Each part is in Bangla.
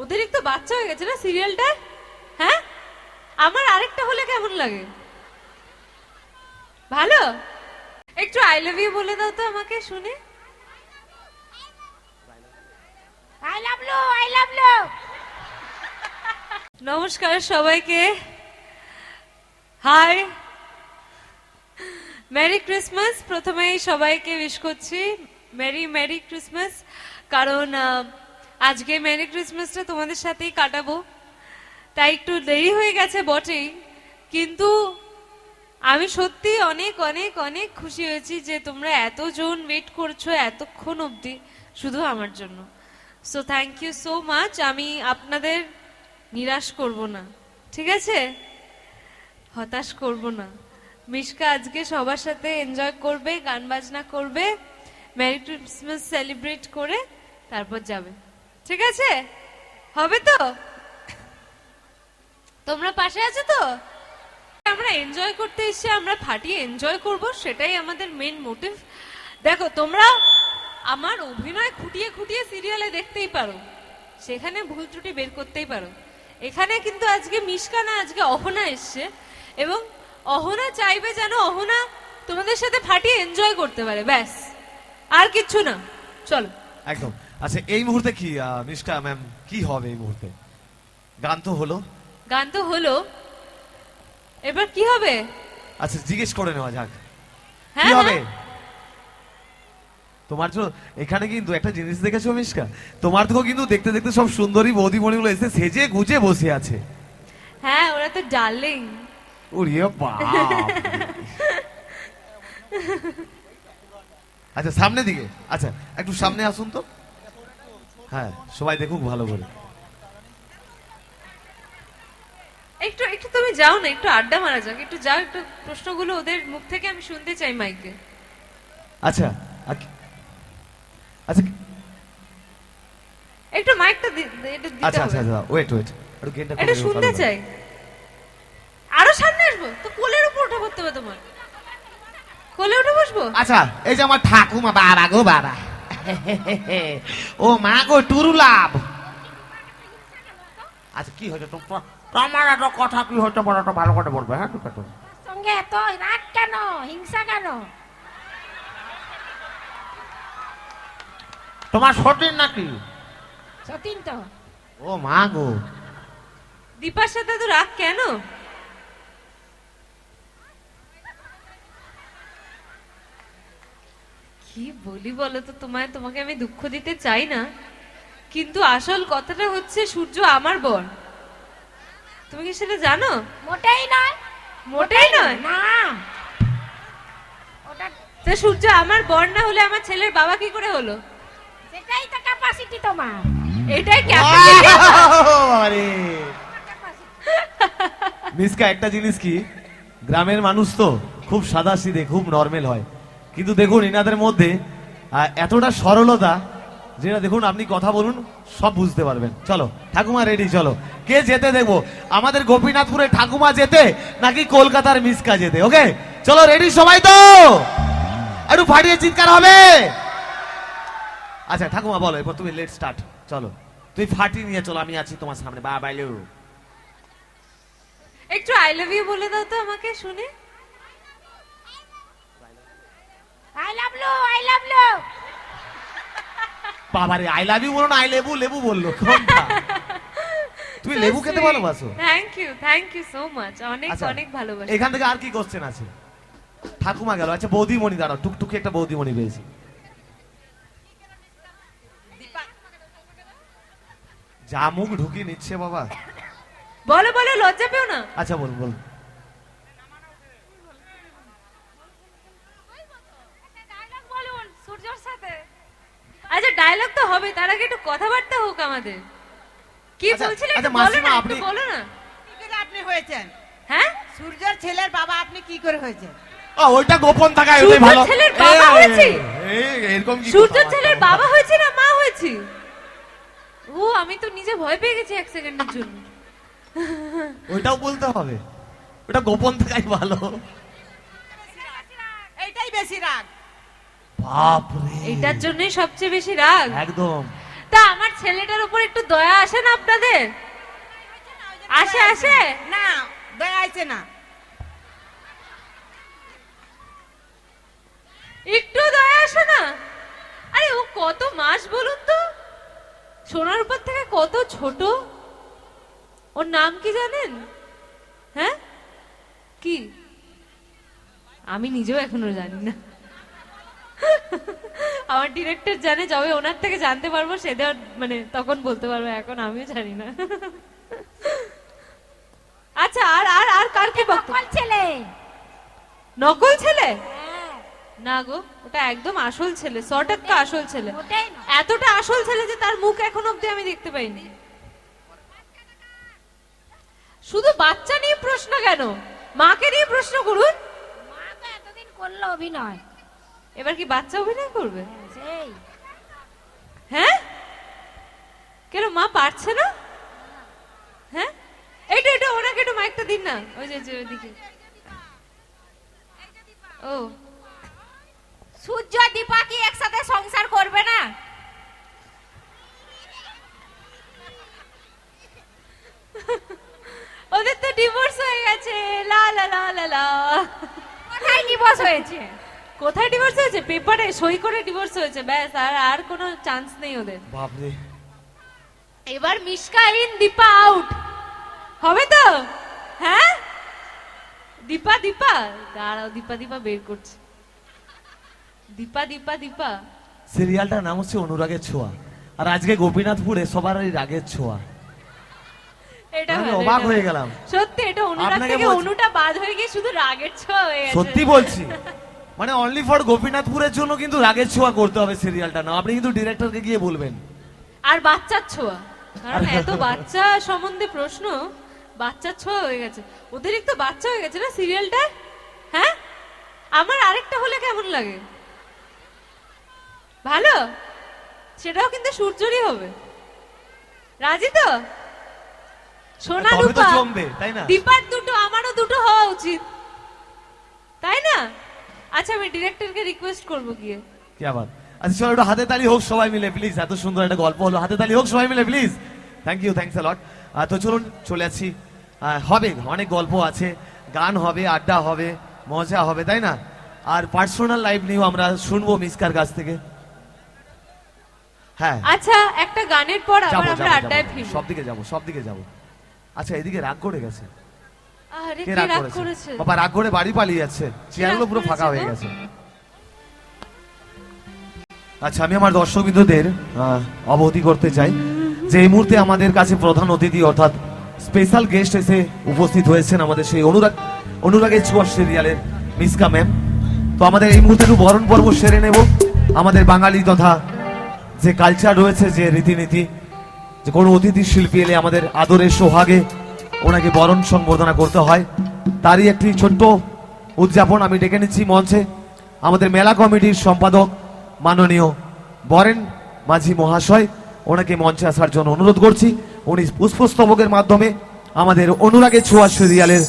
ওদের একটু বাচ্চা হয়ে গেছে না সিরিয়ালটা। হ্যাঁ, আমার আরেকটা হলে কেমন লাগে? ভালো। একটু আই লাভ ইউ বলে দাও তো আমাকে শুনে। I love you, I love you. নমস্কার সবাইকে, হাই, মেরি ক্রিসমাস। প্রথমেই সবাইকে উইশ করছি মেরি মেরি ক্রিসমাস, কারণ আজকে মেরি ক্রিসমাসটা তোমাদের সাথেই কাটাবো, তাই একটু দেরি হয়ে গেছে বটেই, কিন্তু আমি সত্যি অনেক অনেক অনেক খুশি হয়েছি যে তোমরা এতজন ওয়েট করছো এতক্ষণ অবধি শুধু আমার জন্য। So thank you so much. আমি আপনাদের নিরাশ করব না, ঠিক আছে? হতাশ করব না। মিশকা আজকে সবার সাথে এনজয় করবে, গান বাজনা করবে, মেরি ক্রিসমাস সেলিব্রেট করে তারপর যাবে, ঠিক আছে? হবে তো? তোমরা পাশে আছো তো? আমরা এনজয় করতে এসেছি, আমরা ফাটিয়ে এনজয় করব, সেটাই আমাদের মেন মোটিভ। দেখো, তোমরা আমার অভিনয় খুঁটিয়ে খুঁটিয়ে সিরিয়ালে দেখতেই পারো, সেখানে ভুল ত্রুটি বের করতেই পারো। এখানে কিন্তু আজকে মিশকা না, আজকে অহনা এসছে, এবং অহনা চাইবে যেন অহনা তোমাদের সাথে ফাটিয়ে এনজয় করতে পারে, ব্যাস, আর কিচ্ছু না। চলো। একদম। আচ্ছা, এই মুহূর্তে কি মিষ্টা ম্যাম কি হবে এই মুহূর্তে? গান তো হলো। গান তো হলো, এবার কি হবে? আচ্ছা, জিজ্ঞেস করে নেওয়া যাক কি হ্যাঁ হবে হ্যাঁ। তোমার জন্য। এখানে কিন্তু একটা জিনিস দেখেছো মিষ্কা, তোমার তো কিন্তু দেখতে দেখতে সব সুন্দরী বৌদি মণিগুলো এসে সেজে গুজে বসে আছে। হ্যাঁ, ওরা তো ডার্লিং। ওরে বাপ। আচ্ছা, সামনে দিকে, আচ্ছা একটু সামনে আসুন তো। হ্যাঁ, সবাই দেখুক ভালো করে। একটু একটু তুমি যাও না, একটু আড্ডা মারা যাক, একটু যাও, একটু প্রশ্নগুলো ওদের মুখ থেকে আমি শুনতে চাই মাইকে। আচ্ছা আচ্ছা একটু মাইকটা এটা দিতে আচ্ছা আচ্ছা হবে। আচ্ছা, ওয়েট ওয়েট, একটু গেটটা এটা শুনতে চাই। আরো সামনে আসবো তো, কোলের উপর উঠে পড়তে হবে তোমার, কোলে উঠে বসবো। আচ্ছা, এই যে আমার ঠাকুমা, বাবা গো বাবা, ও মা গো টুরুলাভ। আচ্ছা, কি হয়েছে তোমার এত কথা কি হয়েছে বলো তো, ভালো করে বলবে। হ্যাঁ, ঠিক আছে। সঙ্গে এত রাগ কেন, হিংসা কেন? তোমার সতীন নাকি? সতীন তো। ও মা গো। দীপার সাথে তো রাগ কেন? কি বলি বলো তো, তোমাকে আমি দুঃখ দিতে চাই না, কিন্তু আসল কথাটা হচ্ছে সূর্য আমার বর। তুমি কি সেটা জানো? মোটেই নয়। মোটেই নয়। না, ওটা তো সূর্য আমার বর না হলে আমার ছেলের বাবা কি করে হলো? সেটাই তো ক্যাপাসিটি তোমার। এটাই ক্যাপাসিটি। আরে মিসকা, একটা জিনিস কি, গ্রামের মানুষ তো খুব সাদাসিধে, খুব নরমাল হয়, কিন্তু দেখুন এনাদের মধ্যে এতটা সরলতা, যেটা দেখুন আপনি কথা বলুন সব বুঝতে পারবেন। চলো ঠাকুমা রেডি, চলো। কে যেতে দেখবো, আমাদের গোপীনাথপুরে ঠাকুমা যেতে নাকি কলকাতার মিসকা যেতে? ওকে চলো, রেডি সবাই তো? একটু ফাটিয়ে চিৎকার হবে। আচ্ছা ঠাকুমা বলো, এরপর তুমি লেট স্টার্ট। চলো, তুই ফাটিয়ে নিয়ে চলো, আমি আছি তোমার সামনে। বা বাইলো। একটু আই লাভ ইউ বলে দাও তো আমাকে শুনে। I love you, I love you. বাবারে, আই লাভ ইউ বলো না, আই লেবু লেবু বললো, কোনটা? তুমি লেবু খেতে ভালোবাসো? থ্যাংক ইউ সো মাচ, অনেক আচ্ছা, অনেক ভালোবাসি। এখান থেকে আর কি কোশ্চেন আছে? ঠাকুমা গেল। আচ্ছা, বৌদিমণি দাঁড়াও, টুকটুকি একটা বৌদিমণি পেয়েছি। যা মুখ ঢুকিয়ে নিচ্ছে বাবা। বলো বলো, লজ্জা পেও না। আচ্ছা বল বল। ডায়লগ বলুন সূর্যর সাথে। আচ্ছা, ডায়লগ তো হবে, তার আগে একটু কথাবার্তা হোক আমাদের। কি আচ্ছা, বলছিলে আচ্ছা, একটু বলো মাসিমা, না, একটু আপনি- বলো না। কি করে আপনি হয়েছেন? হ্যাঁ, সূর্যর ছেলের বাবা আপনি কি করে হয়েছেন? ওইটা গোপন থাকায় সূর্যর ওটাই ভালো। ছেলের বাবা হয়েছি? এরকম কি সূর্যর কথা ছেলের বার্তা? বাবা হয়েছে না মা হয়েছি? ও, আমি তো নিজে ভয় পেয়ে গেছি এক সেকেন্ডের জন্য। ওইটাও বলতে হবে? ওটা গোপন থাকাই ভালো। এইটাই বেশি রাগ। বাপরে, এটার জন্যই সবচেয়ে বেশি রাগ। একদম। তা আমার ছেলেটার উপর একটু দয়া আসে না আপনাদের? আসে আসে না, দয়া আছে না। একটু দয়া আসে না? আরে ও কত মাস বলুন তো, সোনার উপর থেকে কত ছোট। ওর নাম কি জানেন? হ্যাঁ কি? আমি নিজেও এখনো জানি না। আমার ডিরেক্টর জানে, যবে ওনার থেকে জানতে পারবো সেটা মানে তখন বলতে পারবো, এখন আমিও জানি না। আচ্ছা আর আর আর কার কি বক্তব্য? নকল ছেলে। নকল ছেলে? হ্যাঁ, না গো, ওটা একদম আসল ছেলে, 100% আসল ছেলে। ওটাই না। এতটা আসল ছেলে যে তার মুখ এখন অব্দি আমি দেখতে পাইনি। শুধু বাচ্চা নিয়ে প্রশ্ন কেন, মাকে নিয়ে প্রশ্ন করুন। মা তো এতদিন করলো অভিনয়। এবার কি বাচ্চা অভিনয় করবে? হ্যাঁ, সেই হ্যাঁ কেন মা পারছে না? হ্যাঁ এইটা এটা ওনাকে একটু মাইকটা দিন না, ওই যে ওইদিকে। ও সূর্য দীপা কি একসাথে সংসার করবে না? ওদের তো ডিভোর্স হয়ে গেছে, লা লা লা লা লা। কোথায় ডিভোর্স হয়েছে? কোথায় ডিভোর্স হয়েছে? পেপারে সই করে ডিভোর্স হয়েছে, ব্যাস। আর আর কোনো চান্স নেই ওদের। বাপরে, এবার মিশকা ইন, দীপা আউট হবে তো? হ্যাঁ দীপা দীপা দাঁড়াও, দীপা দীপা বের করছে। দীপা দীপা দীপা সিরিয়ালটার নাম হচ্ছে অনুরাগের ছোঁয়া, আর আজকে গোপীনাথপুরে সবার এই রাগের ছোঁয়া। এটা আমি ভালো, অবাক এটা হয়ে ভালো। গেলাম। সত্যি এটা অনুরাগ আপনাকে থেকে বলছি। অনুটা বাদ হয়ে গিয়ে শুধু রাগের ছোঁয়া হয়ে গেছে। সত্যি বলছি, মানে অনলি ফর গোপীনাথপুরের জন্য কিন্তু রাগের ছোঁয়া করতে হবে সিরিয়ালটা, না আপনি কিন্তু ডিরেক্টরকে গিয়ে বলবেন। আর বাচ্চার ছোঁয়া, কারণ এত বাচ্চা সম্বন্ধে প্রশ্ন, বাচ্চার ছোঁয়া হয়ে গেছে। অতিরিক্ত বাচ্চা হয়ে গেছে না সিরিয়ালটা। হ্যাঁ আমার আরেকটা হলে কেমন লাগে? ভালো, সেটাও কিন্তু সূর্যরই হবে। রাজি তো? সোনা তবে তো রূপা জমবে, তাই না? দীপার দুটো, আমারও দুটো হওয়া উচিত, তাই না? আচ্ছা আমি ডিরেক্টরকে রিকোয়েস্ট করবো গিয়ে। কি আবার? আচ্ছা চলো একটু হাতে তালি হোক সবাই মিলে প্লিজ, এত সুন্দর একটা গল্প হলো, হাতে তালি হোক সবাই মিলে please. Thank you, thanks a lot. তো চলুন চলে আসছি, হবে অনেক গল্প আছে, গান হবে, আড্ডা হবে, মজা হবে, তাই না? আর পার্সোনাল লাইফ নিয়েও আমরা শুনবো মিসকার কাছ থেকে। হ্যাঁ আচ্ছা একটা গানের পর আবার যাবো আমরা আড্ডায় যাবো, ফিরবো। সব দিকে যাবো, সব দিকে যাবো। আচ্ছা এদিকে রাগ করে গেছে, আরে কে কে রাগ রাগ করেছে? করেছে? বাবা রাগ করে বাড়ি পালিয়ে যাচ্ছে, চেয়ারগুলো পুরো করেছে ফাঁকা হয়ে গো? গেছে। আচ্ছা আমি আমার দর্শকবৃন্দদের অবগতি করতে চাই যে এই মুহূর্তে আমাদের কাছে প্রধান অতিথি অর্থাৎ স্পেশাল গেস্ট এসে উপস্থিত হয়েছেন আমাদের সেই অনুরাগের ছোঁয়া সিরিয়ালের মিসকা ম্যাম। তো আমাদের এই মুহূর্তে একটু বরণ পর্ব সেরে নেব। আমাদের বাঙালি তথা যে কালচার রয়েছে, যে রীতিনীতি, যে কোনো অতিথি শিল্পী এলে আমাদের আদরের সোহাগে ওনাকে বরণ সংবর্ধনা করতে হয়, তারই একটি ছোট্ট উদযাপন আমি ডেকে নিচ্ছি মঞ্চে আমাদের মেলা কমিটির সম্পাদক মাননীয় বরেন মাঝি মহাশয়। ওনাকে মঞ্চে আসার জন্য অনুরোধ করছি। উনি পুষ্পস্তবকের মাধ্যমে আমাদের অনুরাগের ছোঁয়া সিরিয়ালের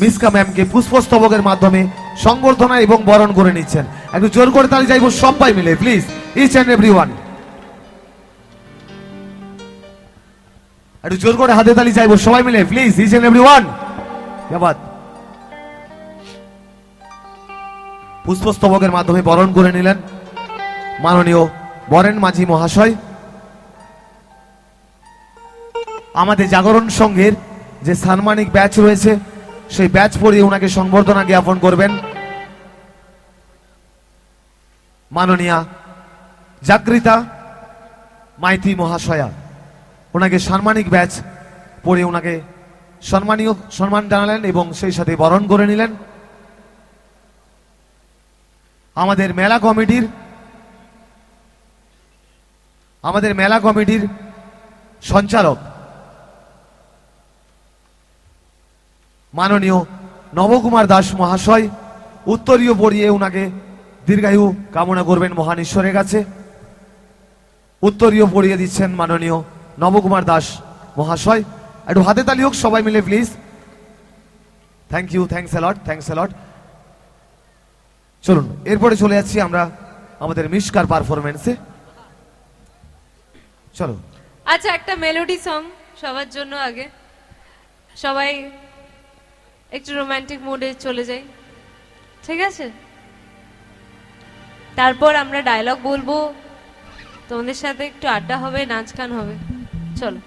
মিসকা ম্যামকে পুষ্পস্তবকের মাধ্যমে সংবর্ধনা এবং বরণ করে নিচ্ছেন। একটু জোর করে তালি চাইবো সবাই মিলে প্লিজ, ইচ অ্যান্ড এভরিওয়ান। একটু জোর করে হাতে তালি চাইবো সবাই মিলে প্লিজ, ইচ অ্যান্ড এভরিওয়ান। ধন্যবাদ। পুষ্পস্তবকের মাধ্যমে বরণ করে নিলেন মাননীয় বরেন মাঝি মহাশয়। আমাদের জাগরণ সংঘের যে সাম্মানিক ব্যাচ রয়েছে সেই ব্যাচ পরিয়ে ওনাকে সংবর্ধনা জ্ঞাপন করবেন মাননীয়া জাগৃতা মাইতি মহাশয়া। ওনাকে সাম্মানিক ব্যাচ পরিয়ে ওনাকে সম্মান জানালেন এবং সেই সাথে বরণ করে নিলেন আমাদের মেলা কমিটির সঞ্চালক মাননীয় নবকুমার দাস মহাশয়। উত্তরীয় পড়িয়ে উনাকে দীর্ঘায়ু কামনা করবেন মহান ঈশ্বরের কাছে। উত্তরীয় পড়িয়ে দিচ্ছেন মাননীয় নবকুমার দাস মহাশয়। একটু হাতে তালি হোক সবাই মিলে please. Thank you, thanks a lot, thanks a lot. চলুন এরপরে চলে যাচ্ছি আমরা আমাদের মিশকার পারফরমেন্সে। চলো। আচ্ছা, একটা মেলোডি সং সবার জন্য আগে, সবাই একটু রোমান্টিক মুডে চলে যাই, ঠিক আছে? তারপর আমরা ডায়লগ বলবো, তোমাদের সাথে একটু আড্ডা হবে, নাচ গান হবে। চলো।